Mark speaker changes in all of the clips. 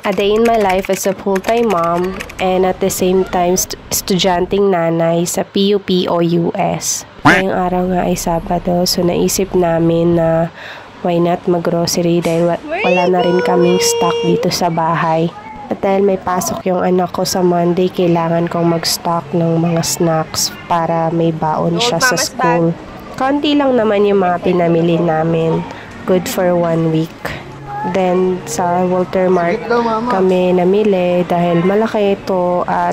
Speaker 1: A day in my life as a full-time mom and at the same time estudyanteng nanay sa PUP o US. Ngayong araw nga ay Sabado, so naisip namin na why not mag-grocery dahil wala na rin kaming stock dito sa bahay. At dahil may pasok yung anak ko sa Monday, kailangan kong mag-stock ng mga snacks para may baon siya sa school. Konti lang naman yung mga pinamili namin. Good for 1 week. Then, sa Walter Mart kami namili dahil malaki ito at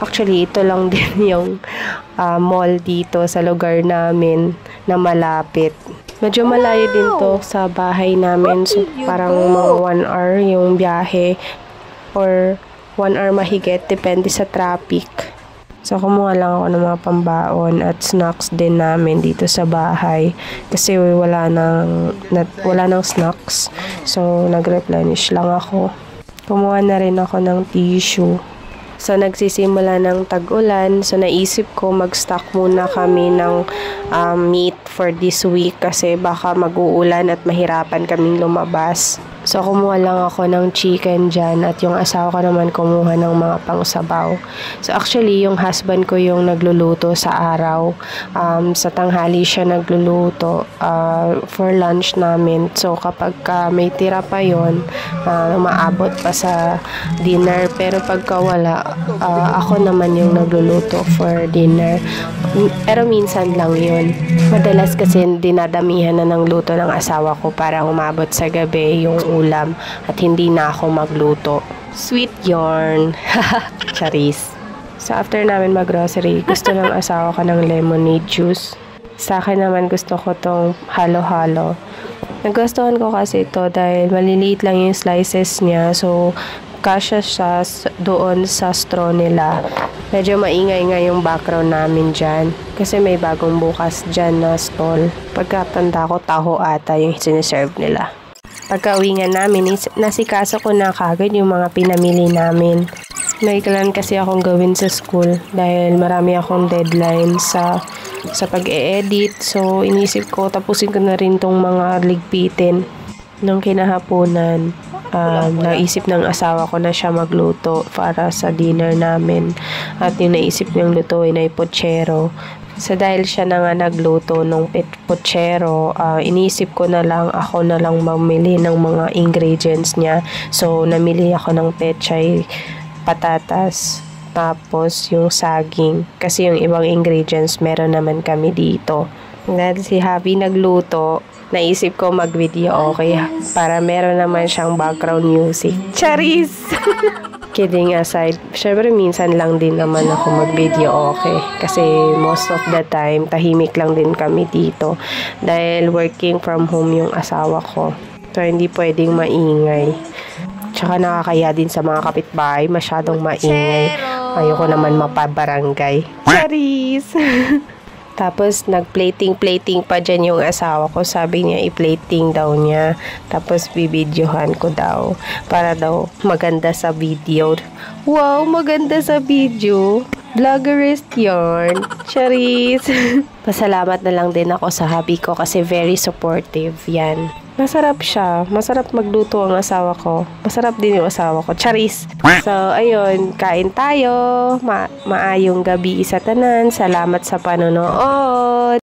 Speaker 1: actually ito lang din yung mall dito sa lugar namin na malapit. Medyo malayo din to sa bahay namin, so parang mga 1 hour yung biyahe or 1 hour mahigit, depende sa traffic. So, kumuha lang ako ng mga pambaon at snacks din namin dito sa bahay. Kasi wala nang snacks. So, nag-replenish lang ako. Kumuha na rin ako ng tissue. So, nagsisimula ng tag-ulan. So, naisip ko mag-stock muna kami ng meat for this week. Kasi baka mag-uulan at mahirapan kaming lumabas. So, kumuha lang ako ng chicken dyan at yung asawa ko naman kumuha ng mga pangsabaw. So, actually, yung husband ko yung nagluluto sa araw. Sa tanghali siya nagluluto for lunch namin. So, kapag may tira pa yon, umaabot pa sa dinner. Pero pagka wala, ako naman yung nagluluto for dinner. Pero minsan lang yun. Madalas kasi dinadamihan na ng luto ng asawa ko para umabot sa gabi yung ulam at hindi na ako magluto. Sweet yarn. Charis. So after namin mag-grocery, gusto ng asawa ko ng lemonade juice. Sa akin naman gusto ko tong halo-halo. Nagustuhan ko kasi ito dahil maliliit lang yung slices niya. So kasya siya doon sa straw nila. Medyo maingay nga yung background namin dyan. Kasi may bagong bukas dyan na stall. Pagkatanda ko, taho ata yung siniserve nila. Pagka-uwi nga namin, nasikaso ko na kagad yung mga pinamili namin. May kailan kasi akong gawin sa school dahil marami akong deadline sa pag-e-edit. So, inisip ko, tapusin ko na rin tong mga ligpitin. Nung kinahaponan, naisip ng asawa ko na siya magluto para sa dinner namin. At yung naisip niyang lutuin ay pochero. So dahil siya na nga nagluto ng pochero, inisip ko na lang ako na lang mamili ng mga ingredients niya. So namili ako ng pechay, patatas, tapos yung saging. Kasi yung ibang ingredients meron naman kami dito. Dahil si Happy nagluto, naisip ko mag-video okay para meron naman siyang background music. Charis! Kidding aside, syempre minsan lang din naman ako mag-video okay. Kasi most of the time, tahimik lang din kami dito. Dahil working from home yung asawa ko. So, hindi pwedeng maingay. Tsaka nakakaya din sa mga kapitbahay, masyadong maingay. Ayoko naman mapabarangay. Charis! Tapos, nag-plating pa dyan yung asawa ko. Sabi niya, i-plating daw niya. Tapos, bibidyohan ko daw. Para daw maganda sa video. Wow, maganda sa video. Vloggerist yarn. Charis. Pasalamat na lang din ako sa hubby ko kasi very supportive yan. Masarap siya. Masarap magluto ang asawa ko. Masarap din yung asawa ko. Charis. So, ayun. Kain tayo. Maayong gabi sa tanan. Salamat sa panonood.